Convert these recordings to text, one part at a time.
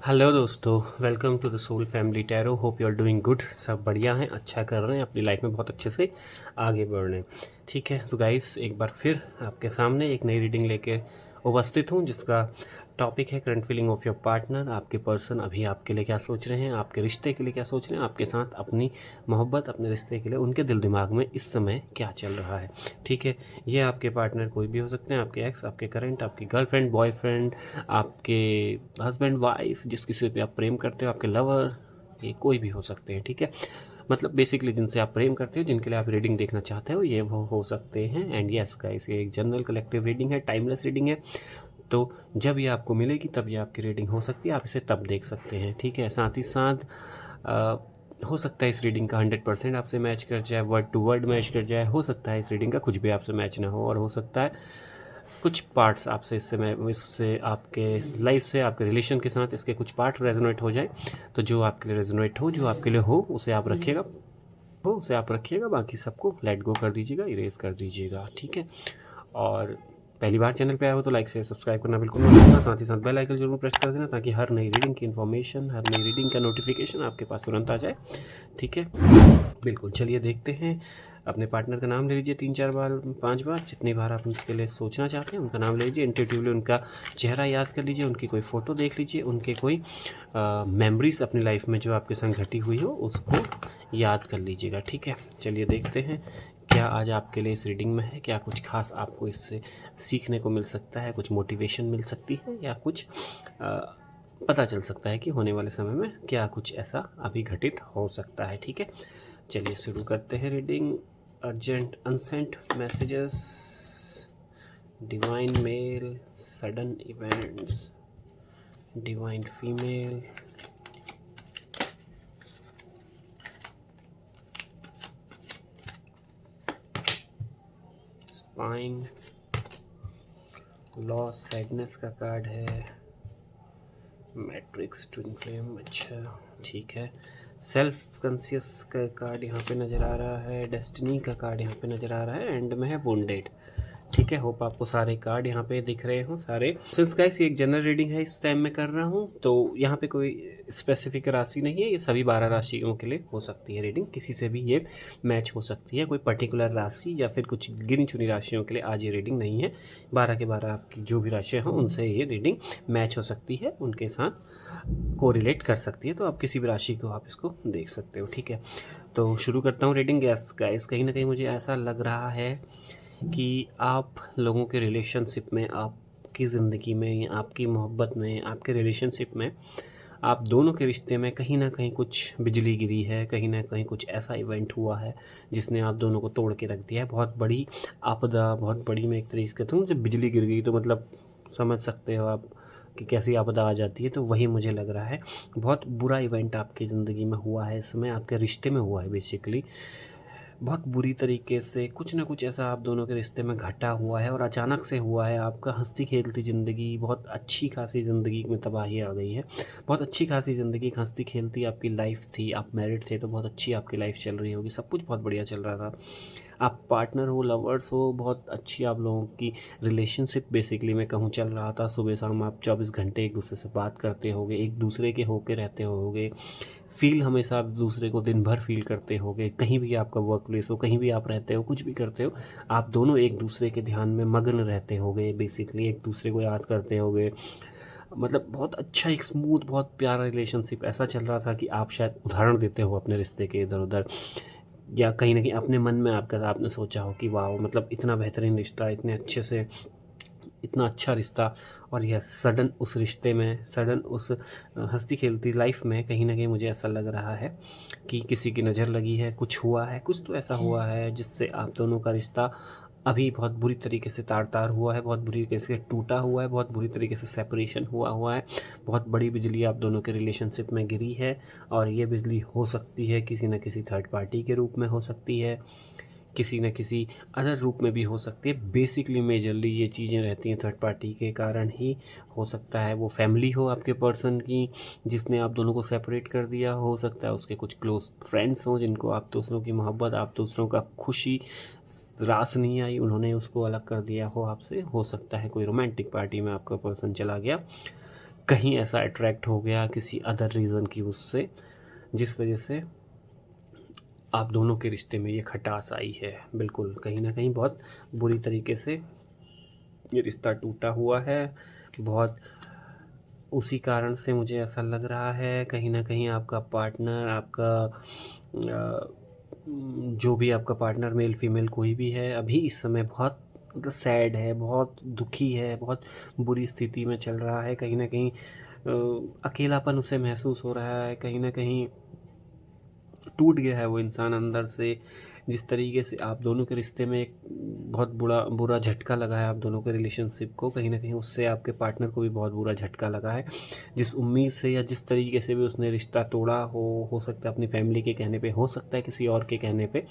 Hello दोस्तों, welcome to the soul family tarot. Hope you are doing good. सब बढ़िया हैं, अच्छा कर रहे हैं, अपनी लाइफ में बहुत अच्छे से आगे बढ़ रहे हैं। ठीक है, तो गाइस एक बार फिर आपके सामने एक नई रीडिंग लेके उपस्थित हूँ, जिसका टॉपिक है current feeling of your partner. आपके पर्सन अभी आपके लिए क्या सोच रहे हैं, आपके रिश्ते के लिए क्या सोच रहे हैं, आपके साथ अपनी मोहब्बत, अपने रिश्ते के लिए उनके दिल दिमाग में इस समय क्या चल रहा है। ठीक है, ये आपके पार्टनर कोई भी हो सकते हैं, आपके एक्स, आपके करंट, आपकी गर्लफ्रेंड, बॉयफ्रेंड, आपके हस्बैंड, वाइफ, जिस किसी पे आप प्रेम करते हो, आपके लवर, ये कोई भी हो सकते हैं। ठीक है, मतलब बेसिकली जिनसे आप प्रेम करते हो, जिनके लिए आप रीडिंग देखना चाहते हो, ये वो हो सकते हैं। एंड यस गाइस, ये एक जनरल कलेक्टिव रीडिंग है, टाइमलेस रीडिंग है। तो जब ये आपको मिलेगी तब ये आपकी रीडिंग हो सकती है, आप इसे तब देख सकते हैं। ठीक है, साथ ही साथ हो सकता है इस रीडिंग का 100% आपसे मैच कर जाए, वर्ड टू वर्ड मैच कर जाए। हो सकता है इस रीडिंग का कुछ भी आपसे मैच ना हो, और हो सकता है कुछ पार्ट्स आपसे इससे आपके लाइफ से, आपके रिलेशन के साथ इसके कुछ पार्ट रेजोनेट हो जाए। तो जो आपके लिए रेजोनेट हो, जो आपके लिए हो, उसे आप रखिएगा, बाकी सबको लेट गो कर दीजिएगा, इरेज कर दीजिएगा। ठीक है, और पहली बार चैनल पे आए हो तो लाइक शेयर सब्सक्राइब करना बिल्कुल मत भूलना। साथ ही साथ बेल आइकन जरूर प्रेस कर देना, ताकि हर नई रीडिंग की इन्फॉर्मेशन, हर नई रीडिंग का नोटिफिकेशन आपके पास तुरंत आ जाए। ठीक है, बिल्कुल, चलिए देखते हैं। अपने पार्टनर का नाम ले लीजिए 3-4 बार, 5 बार, जितनी बार आप उनके लिए सोचना चाहते हैं उनका नाम ले लीजिए। इंट्यूटिवली उनका चेहरा याद कर लीजिए, उनकी कोई फ़ोटो देख लीजिए, उनके कोई मेमोरीज अपनी लाइफ में जो आपके संग घटी हुई हो उसको याद कर लीजिएगा। ठीक है, चलिए देखते हैं क्या आज आपके लिए इस रीडिंग में है, क्या कुछ खास आपको इससे सीखने को मिल सकता है, कुछ मोटिवेशन मिल सकती है, या कुछ पता चल सकता है कि होने वाले समय में क्या कुछ ऐसा अभी घटित हो सकता है। ठीक है, चलिए शुरू करते हैं reading. Urgent unsent messages, divine male, sudden events, divine female, spine, loss, sadness का कार्ड है, मैट्रिक्स, ट्विन फ्लेम। अच्छा ठीक है, सेल्फ कॉन्शियस का कार्ड यहाँ पे नज़र आ रहा है, डेस्टिनी का कार्ड यहाँ पे नज़र आ रहा है, एंड में है वुंडेड। ठीक है, होप आपको सारे कार्ड यहाँ पे दिख रहे हों सारे। सिंस गाइस ये एक जनरल रीडिंग है, इस टाइम में कर रहा हूँ, तो यहाँ पे कोई स्पेसिफिक राशि नहीं है, ये सभी 12 राशियों के लिए हो सकती है रीडिंग, किसी से भी ये मैच हो सकती है। कोई पर्टिकुलर राशि या फिर कुछ गिनी चुनी राशियों के लिए आज ये रीडिंग नहीं है। 12 के 12 आपकी जो भी राशियाँ हों उनसे ये रीडिंग मैच हो सकती है, उनके साथ कोरिलेट कर सकती है। तो आप किसी भी राशि को आप इसको देख सकते हो। ठीक है, तो शुरू करता हूँ रीडिंग। यस गाइस, कहीं ना कहीं मुझे ऐसा लग रहा है कि आप लोगों के रिलेशनशिप में, आपकी ज़िंदगी में, आपकी मोहब्बत में, आपके रिलेशनशिप में, आप दोनों के रिश्ते में कहीं ना कहीं कुछ बिजली गिरी है, कहीं ना कहीं कुछ ऐसा इवेंट हुआ है जिसने आप दोनों को तोड़ के रख दिया है। बहुत बड़ी आपदा, बहुत बड़ी, मैं एक तरीके से कहता हूँ, जब बिजली गिर गई तो मतलब समझ सकते हो आप कि कैसी आपदा आ जाती है। तो वही मुझे लग रहा है, बहुत बुरा इवेंट आपकी ज़िंदगी में हुआ है, इस समय आपके रिश्ते में हुआ है। बेसिकली बहुत बुरी तरीके से कुछ ना कुछ ऐसा आप दोनों के रिश्ते में घटा हुआ है, और अचानक से हुआ है। आपका हंसती खेलती ज़िंदगी, बहुत अच्छी खासी ज़िंदगी में तबाही आ गई है। बहुत अच्छी खासी ज़िंदगी, हंसती खेलती आपकी लाइफ थी, आप मैरिड थे तो बहुत अच्छी आपकी लाइफ चल रही होगी, सब कुछ बहुत बढ़िया चल रहा था। आप पार्टनर हो, लवर्स हो, बहुत अच्छी आप लोगों की रिलेशनशिप बेसिकली मैं कहूँ चल रहा था। सुबह शाम आप 24 घंटे एक दूसरे से बात करते होगे, एक दूसरे के होके रहते होगे, फील हमेशा आप दूसरे को दिन भर फील करते होगे। कहीं भी आपका वर्क प्लेस हो, कहीं भी आप रहते हो, कुछ भी करते हो, आप दोनों एक दूसरे के ध्यान में मग्न रहते होगे, बेसिकली एक दूसरे को याद करते होगे। मतलब बहुत अच्छा, एक स्मूथ, बहुत प्यारा रिलेशनशिप ऐसा चल रहा था कि आप शायद उदाहरण देते हो अपने रिश्ते के इधर उधर, या कहीं ना कहीं अपने मन में आपने सोचा हो कि वाह, मतलब इतना बेहतरीन रिश्ता, इतने अच्छे से, इतना अच्छा रिश्ता, और यह सडन उस रिश्ते में, सडन उस हंसती खेलती लाइफ में कहीं ना कहीं मुझे ऐसा लग रहा है कि किसी की नज़र लगी है, कुछ हुआ है, कुछ तो ऐसा हुआ है जिससे आप दोनों का रिश्ता अभी बहुत बुरी तरीके से तार तार हुआ है, बहुत बुरी तरीके से टूटा हुआ है, बहुत बुरी तरीके से सेपरेशन हुआ है। बहुत बड़ी बिजली आप दोनों के रिलेशनशिप में गिरी है, और ये बिजली हो सकती है किसी न किसी थर्ड पार्टी के रूप में हो सकती है, किसी न किसी अदर रूप में भी हो सकती है। बेसिकली मेजरली ये चीज़ें रहती हैं थर्ड पार्टी के कारण ही हो सकता है। वो फैमिली हो आपके पर्सन की जिसने आप दोनों को सेपरेट कर दिया, हो सकता है उसके कुछ क्लोज फ्रेंड्स हों जिनको आप दूसरों की मोहब्बत, आप दूसरों का खुशी रास नहीं आई, उन्होंने उसको अलग कर दिया हो आपसे। हो सकता है कोई रोमांटिक पार्टी में आपका पर्सन चला गया। कहीं ऐसा अट्रैक्ट हो गया किसी अदर रीज़न की उससे, जिस वजह से आप दोनों के रिश्ते में ये खटास आई है। बिल्कुल कहीं ना कहीं बहुत बुरी तरीके से ये रिश्ता टूटा हुआ है। बहुत उसी कारण से मुझे ऐसा लग रहा है कहीं ना कहीं आपका पार्टनर, आपका जो भी आपका पार्टनर, मेल फीमेल कोई भी है, अभी इस समय बहुत मतलब सैड है, बहुत दुखी है, बहुत बुरी स्थिति में चल रहा है। कहीं ना कहीं अकेलापन उसे महसूस हो रहा है, कहीं ना कहीं टूट गया है वो इंसान अंदर से। जिस तरीके से आप दोनों के रिश्ते में एक बहुत बुरा झटका लगा है आप दोनों के रिलेशनशिप को, कहीं ना कहीं उससे आपके पार्टनर को भी बहुत बुरा झटका लगा है। जिस उम्मीद से या जिस तरीके से भी उसने रिश्ता तोड़ा हो सकता है अपनी फैमिली के कहने पे, हो सकता है किसी और के कहने पे,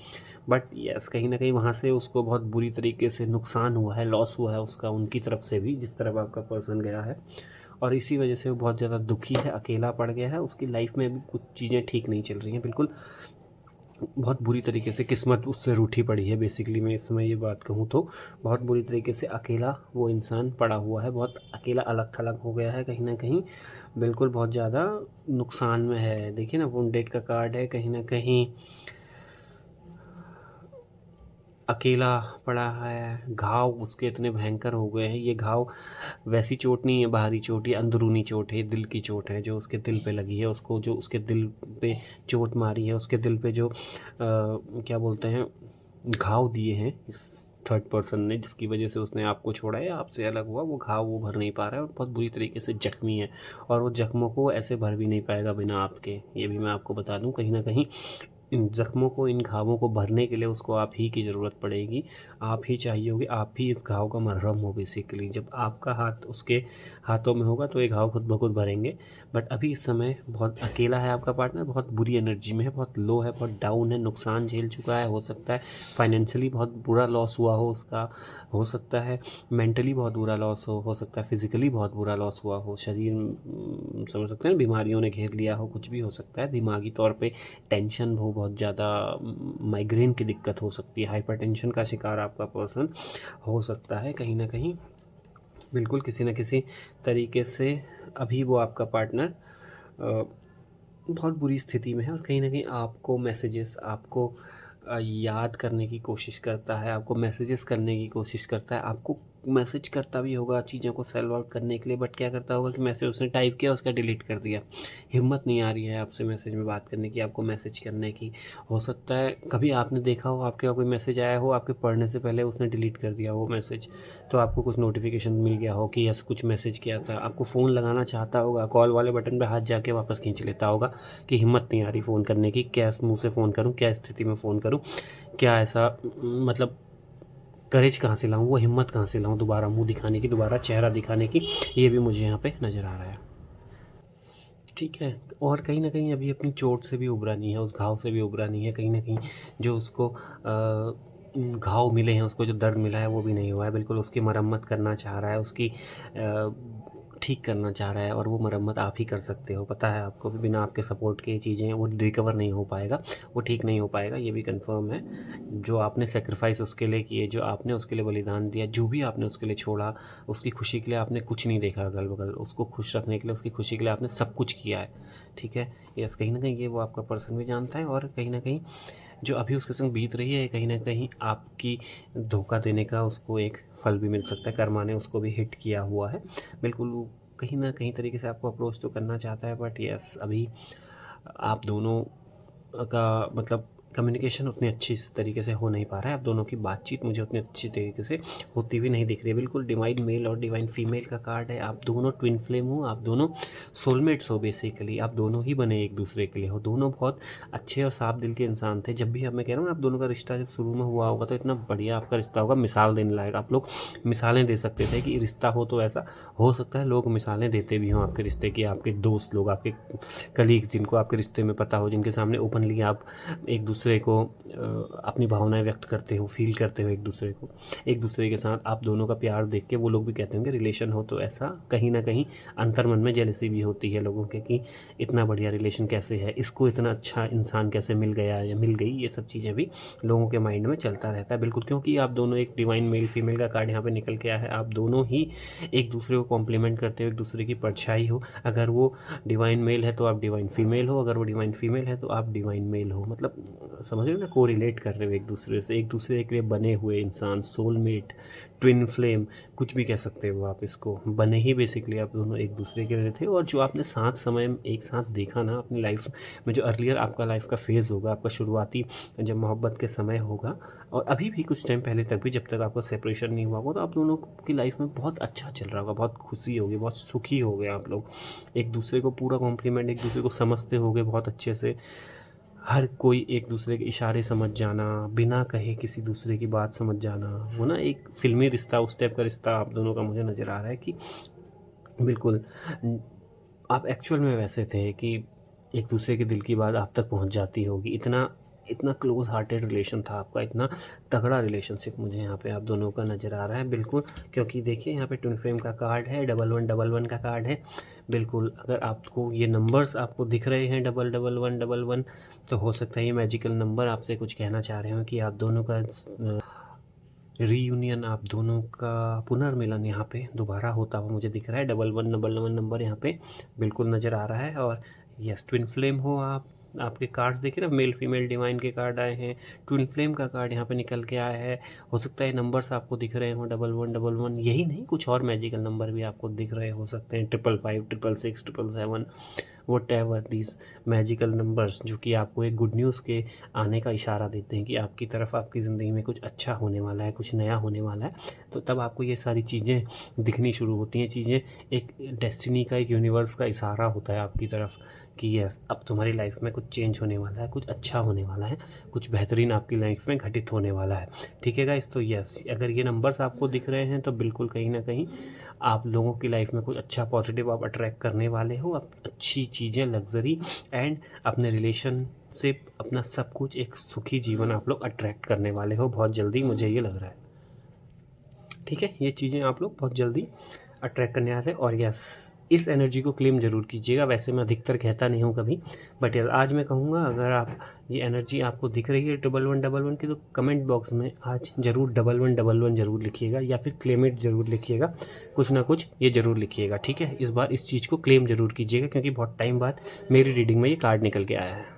बट यस कहीं ना कहीं वहाँ से उसको बहुत बुरी तरीके से नुकसान हुआ है, लॉस हुआ है उसका, उनकी तरफ से भी, जिस तरफ आपका पर्सन गया है। और इसी वजह से वो बहुत ज़्यादा दुखी है, अकेला पड़ गया है, उसकी लाइफ में अभी कुछ चीज़ें ठीक नहीं चल रही हैं, बिल्कुल बहुत बुरी तरीके से किस्मत उससे रूठी पड़ी है। बेसिकली मैं इस समय ये बात कहूँ तो बहुत बुरी तरीके से अकेला वो इंसान पड़ा हुआ है, बहुत अकेला अलग थलग हो गया है कहीं ना कहीं, बिल्कुल बहुत ज़्यादा नुकसान में है। देखिए ना, वुंडेड का कार्ड है, कहीं ना कहीं अकेला पड़ा है, घाव उसके इतने भयंकर हो गए हैं। ये घाव वैसी चोट नहीं है बाहरी चोट, ये अंदरूनी चोट है, दिल की चोट है जो उसके दिल पे लगी है। उसको जो उसके दिल पे चोट मारी है, उसके दिल पे जो क्या बोलते हैं घाव दिए हैं इस थर्ड पर्सन ने, जिसकी वजह से उसने आपको छोड़ा है, आपसे अलग हुआ, वो घाव वो भर नहीं पा रहा है और बहुत बुरी तरीके से जख्मी है। और वो जख्मों को ऐसे भर भी नहीं पाएगा बिना आपके, ये भी मैं आपको बता दूं। कहीं ना कहीं इन ज़ख्मों को, इन घावों को भरने के लिए उसको आप ही की ज़रूरत पड़ेगी, आप ही चाहिए होगी, आप ही इस घाव का मरहम हो बेसिकली। जब आपका हाथ उसके हाथों में होगा तो ये घाव खुद ब खुद भरेंगे। बट अभी इस समय बहुत अकेला है आपका पार्टनर, बहुत बुरी एनर्जी में है, बहुत लो है, बहुत डाउन है, नुकसान झेल चुका है। हो सकता है फाइनेंशियली बहुत बुरा लॉस हुआ हो उसका, हो सकता है मेंटली बहुत बुरा लॉस हो सकता है फिज़िकली बहुत बुरा लॉस हुआ हो, शरीर समझ सकते हैं बीमारियों ने घेर लिया हो, कुछ भी हो सकता है। दिमागी तौर पे टेंशन हो, बहुत ज़्यादा माइग्रेन की दिक्कत हो सकती है, हाइपरटेंशन का शिकार आपका पर्सन हो सकता है कहीं ना कहीं। बिल्कुल किसी न किसी तरीके से अभी वो आपका पार्टनर बहुत बुरी स्थिति में है और कहीं ना कहीं आपको मैसेजेस, आपको याद करने की कोशिश करता है, आपको मैसेजेस करने की कोशिश करता है, आपको मैसेज करता भी होगा चीज़ों को सॉल्व आउट करने के लिए, बट क्या करता होगा कि मैसेज उसने टाइप किया, उसका डिलीट कर दिया। हिम्मत नहीं आ रही है आपसे मैसेज में बात करने की, आपको मैसेज करने की। हो सकता है कभी आपने देखा हो आपके कोई मैसेज आया हो, आपके पढ़ने से पहले उसने डिलीट कर दिया वो मैसेज, तो आपको कुछ नोटिफिकेशन मिल गया हो कि यस कुछ मैसेज किया था, आपको फ़ोन लगाना चाहता होगा, कॉल वाले बटन पर हाथ जाके वापस खींच लेता होगा कि हिम्मत नहीं आ रही फ़ोन करने की, क्या मुँह से फ़ोन करूँ, क्या स्थिति में फ़ोन करूँ, क्या ऐसा मतलब करेज कहाँ से लाऊं, वो हिम्मत कहाँ से लाऊं दोबारा मुंह दिखाने की, दोबारा चेहरा दिखाने की। ये भी मुझे यहाँ पे नज़र आ रहा है, ठीक है। और कहीं ना कहीं अभी अपनी चोट से भी उभरा नहीं है, उस घाव से भी उभरा नहीं है, कहीं ना कहीं जो उसको घाव मिले हैं, उसको जो दर्द मिला है वो भी नहीं हुआ है। बिल्कुल उसकी मरम्मत करना चाह रहा है, उसकी ठीक करना चाह रहा है, और वो मरम्मत आप ही कर सकते हो। पता है आपको भी, बिना आपके सपोर्ट के चीज़ें वो रिकवर नहीं हो पाएगा, वो ठीक नहीं हो पाएगा, ये भी कंफर्म है। जो आपने सेक्रीफाइस उसके लिए किए, जो आपने उसके लिए बलिदान दिया, जो भी आपने उसके लिए छोड़ा, उसकी खुशी के लिए आपने कुछ नहीं देखा अगल बगल, उसको खुश रखने के लिए, उसकी खुशी के लिए आपने सब कुछ किया है, ठीक है। यस कहीं ना कहीं ये वो आपका पर्सन भी जानता है, और कहीं ना कहीं जो अभी उसके संग बीत रही है, कहीं ना कहीं आपकी धोखा देने का उसको एक फल भी मिल सकता है। कर्मा ने उसको भी हिट किया हुआ है, बिल्कुल वो कहीं ना कहीं तरीके से आपको अप्रोच तो करना चाहता है, बट यस अभी आप दोनों का मतलब कम्युनिकेशन उतनी अच्छी तरीके से हो नहीं पा रहा है। आप दोनों की बातचीत मुझे उतनी अच्छी तरीके से होती हुई नहीं दिख रही है। बिल्कुल डिवाइन मेल और डिवाइन फीमेल का कार्ड है, आप दोनों ट्विन फ्लेम हो, आप दोनों सोलमेट्स हो बेसिकली, आप दोनों ही बने एक दूसरे के लिए हो, दोनों बहुत अच्छे और साफ दिल के इंसान थे। जब भी अब मैं कह रहा हूँ आप दोनों का रिश्ता जब शुरू में हुआ होगा तो इतना बढ़िया आपका रिश्ता होगा, मिसाल देने लायक। आप लोग मिसालें दे सकते थे कि रिश्ता हो तो ऐसा हो सकता है, लोग मिसालें देते भी हों आपके रिश्ते की, आपके दोस्त लोग, आपके कलीग्स जिनको आपके रिश्ते में पता हो, जिनके सामने ओपनली आप एक दूसरे दूसरे को अपनी भावनाएं व्यक्त करते हो, फील करते हो एक दूसरे को, एक दूसरे के साथ आप दोनों का प्यार देख के वो लोग भी कहते होंगे रिलेशन हो तो ऐसा कहीं ना कहीं अंतर मन में जेलसी भी होती है लोगों के कि इतना बढ़िया रिलेशन कैसे है, इसको इतना अच्छा इंसान कैसे मिल गया या मिल गई, ये सब चीज़ें भी लोगों के माइंड में चलता रहता है। बिल्कुल, क्योंकि आप दोनों एक डिवाइन मेल फीमेल का कार्ड यहाँ पे निकल के आया है, आप दोनों ही एक दूसरे को कॉम्प्लीमेंट करते हो, एक दूसरे की परछाई हो। अगर वो डिवाइन मेल है तो आप डिवाइन फीमेल हो, अगर वो डिवाइन फीमेल है तो आप डिवाइन मेल हो। मतलब समझ रहे हो ना, को रिलेट कर रहे हो एक दूसरे से, एक दूसरे के लिए बने हुए इंसान, सोलमेट, ट्विन फ्लेम, कुछ भी कह सकते हो आप इसको, बने ही बेसिकली आप दोनों एक दूसरे के लिए थे। और जो आपने साथ समय एक साथ देखा ना अपनी लाइफ में, जो अर्लियर आपका लाइफ का फेज़ होगा, आपका शुरुआती जब मोहब्बत के समय होगा, और अभी भी कुछ टाइम पहले तक भी जब तक आपको सेपरेशन नहीं हुआ होगा, तो आप दोनों की लाइफ में बहुत अच्छा चल रहा होगा, बहुत खुशी होगी, बहुत सुखी हो गए आप लोग, एक दूसरे को पूरा कॉम्प्लीमेंट, एक दूसरे को समझते होगे बहुत अच्छे से, हर कोई एक दूसरे के इशारे समझ जाना, बिना कहे किसी दूसरे की बात समझ जाना, वो ना एक फिल्मी रिश्ता, उस टाइप का रिश्ता आप दोनों का मुझे नज़र आ रहा है कि बिल्कुल आप एक्चुअल में वैसे थे कि एक दूसरे के दिल की बात आप तक पहुंच जाती होगी। इतना इतना क्लोज हार्टेड रिलेशन था आपका, इतना तगड़ा रिलेशनशिप मुझे यहाँ पे आप दोनों का नज़र आ रहा है। बिल्कुल, क्योंकि देखिए यहाँ पे ट्विन फ्लेम का कार्ड है, 1111 का कार्ड है। बिल्कुल, अगर आपको ये नंबर्स आपको दिख रहे हैं 111111, तो हो सकता है ये मैजिकल नंबर आपसे कुछ कहना चाह रहे हो कि आप दोनों का रीयूनियन, आप दोनों का पुनर्मिलन यहाँ पे दोबारा होता हुआ मुझे दिख रहा है। 1111 नंबर यहाँ पे बिल्कुल नज़र आ रहा है। और यस, ट्विन फ्लेम हो आप, आपके कार्ड्स देखिए ना, मेल फीमेल डिवाइन के कार्ड आए हैं, ट्विन फ्लेम का कार्ड यहाँ पे निकल के आया है। हो सकता है नंबर्स आपको दिख रहे हो 1111, यही नहीं कुछ और मैजिकल नंबर भी आपको दिख रहे हो सकते हैं, 555, 666, 777, what ever these magical numbers, जो कि आपको एक गुड न्यूज़ के आने का इशारा देते हैं कि आपकी तरफ, आपकी ज़िंदगी में कुछ अच्छा होने वाला है, कुछ नया होने वाला है। तो तब आपको ये सारी चीज़ें दिखनी शुरू होती हैं, चीज़ें एक डेस्टिनी का, एक यूनिवर्स का इशारा होता है आपकी तरफ कि यस, अब तुम्हारी लाइफ में कुछ चेंज होने वाला है, कुछ अच्छा होने वाला है, कुछ बेहतरीन आपकी लाइफ में घटित होने वाला है। ठीक है गाइस, तो यस, अगर ये नंबर्स आपको दिख रहे हैं तो बिल्कुल कहीं ना कहीं आप लोगों की लाइफ में कुछ अच्छा पॉजिटिव आप अट्रैक्ट करने वाले हो। आप अच्छी चीज़ें, लग्जरी एंड अपने रिलेशनशिप, अपना सब कुछ, एक सुखी जीवन आप लोग अट्रैक्ट करने वाले हो बहुत जल्दी, मुझे ये लग रहा है। ठीक है, ये चीज़ें आप लोग बहुत जल्दी अट्रैक्ट करने वाले हैं। और यस, इस एनर्जी को क्लेम ज़रूर कीजिएगा। वैसे मैं अधिकतर कहता नहीं हूँ कभी, बट यार आज मैं कहूँगा, अगर आप ये एनर्जी आपको दिख रही है 1111 की, तो कमेंट बॉक्स में आज ज़रूर 1111 ज़रूर लिखिएगा, या फिर क्लेम इट ज़रूर लिखिएगा, कुछ ना कुछ ये ज़रूर लिखिएगा। ठीक है, इस बार इस चीज़ को क्लेम ज़रूर कीजिएगा, क्योंकि बहुत टाइम बाद मेरी रीडिंग में ये कार्ड निकल के आया है।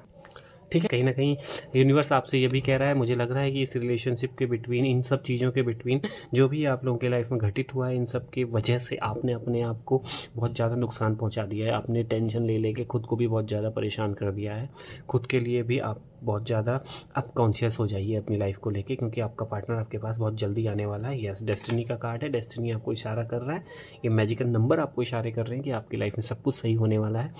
ठीक है, कहीं ना कहीं यूनिवर्स आपसे ये भी कह रहा है, मुझे लग रहा है कि इस रिलेशनशिप के बिटवीन, इन सब चीज़ों के बिटवीन जो भी आप लोगों के लाइफ में घटित हुआ है, इन सब की वजह से आपने अपने आप को बहुत ज़्यादा नुकसान पहुंचा दिया है। आपने टेंशन ले लेके खुद को भी बहुत ज़्यादा परेशान कर दिया है। खुद के लिए भी आप बहुत ज़्यादा अब कॉन्शियस हो जाइए अपनी लाइफ को लेके, क्योंकि आपका पार्टनर आपके पास बहुत जल्दी आने वाला है। यस, डेस्टिनी का कार्ड है, डेस्टिनी आपको इशारा कर रहा है, ये मैजिकल नंबर आपको इशारे कर रहे हैं कि आपकी लाइफ में सब कुछ सही होने वाला है,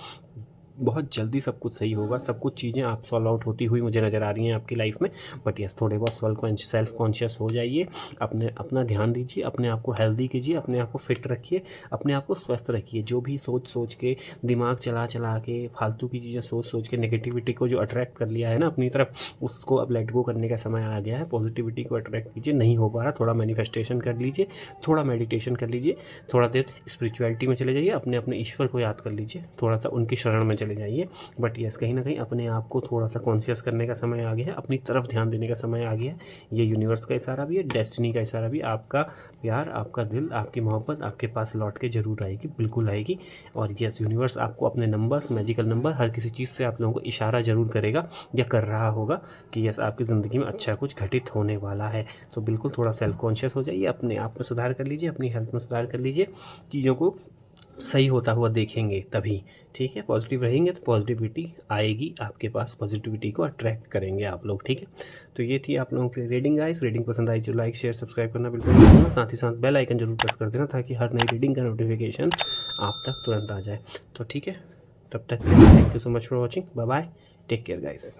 बहुत जल्दी सब कुछ सही होगा, सब कुछ चीज़ें आप सॉल्व आउट होती हुई मुझे नज़र आ रही हैं आपकी लाइफ में। बट यस, थोड़े बहुत सेल्फ कॉन्शियस हो जाइए, अपना ध्यान दीजिए, अपने आप को हेल्दी कीजिए, अपने आप को फिट रखिए, अपने आप को स्वस्थ रखिए। जो भी सोच के, दिमाग चला के, फालतू की चीज़ें सोच के नेगेटिविटी को जो अट्रैक्ट कर लिया है ना अपनी तरफ, उसको अब लेट गो करने का समय आ गया है। पॉजिटिविटी को अट्रैक्ट कीजिए, नहीं हो पा रहा, थोड़ा मैनिफेस्टेशन कर लीजिए, थोड़ा मेडिटेशन कर लीजिए, थोड़ा देर स्पिरिचुअलिटी में चले जाइए, अपने ईश्वर को याद कर लीजिए, थोड़ा सा उनकी शरण में चले जाइए। बट यस, कहीं ना कहीं अपने आप को थोड़ा सा कॉन्शियस करने का समय आ गया है, अपनी तरफ ध्यान देने का समय आ गया है। ये यूनिवर्स का इशारा भी है, डेस्टिनी का इशारा भी। आपका प्यार, आपका दिल, आपकी मोहब्बत आपके पास लौट के ज़रूर आएगी, बिल्कुल आएगी। और यस, यूनिवर्स आपको अपने नंबर्स, मैजिकल नंबर, हर किसी चीज़ से आप लोगों को इशारा ज़रूर करेगा या कर रहा होगा कि यस, आपकी ज़िंदगी में अच्छा कुछ घटित होने वाला है। तो बिल्कुल थोड़ा सेल्फ कॉन्शियस हो जाइए, अपने आप में सुधार कर लीजिए, अपनी हेल्थ में सुधार कर लीजिए, चीज़ों को सही होता हुआ देखेंगे तभी। ठीक है, पॉजिटिव रहेंगे तो पॉजिटिविटी आएगी आपके पास, पॉजिटिविटी को अट्रैक्ट करेंगे आप लोग। ठीक है, तो ये थी आप लोगों की रीडिंग गाइस। रीडिंग पसंद आई तो लाइक, शेयर, सब्सक्राइब करना बिल्कुल मत भूलना, साथ ही साथ बेल आइकन जरूर प्रेस कर देना, ताकि हर नई रीडिंग का नोटिफिकेशन आप तक तुरंत आ जाए। तो ठीक है, तब तक thank you so much for watching, bye bye, take care guys.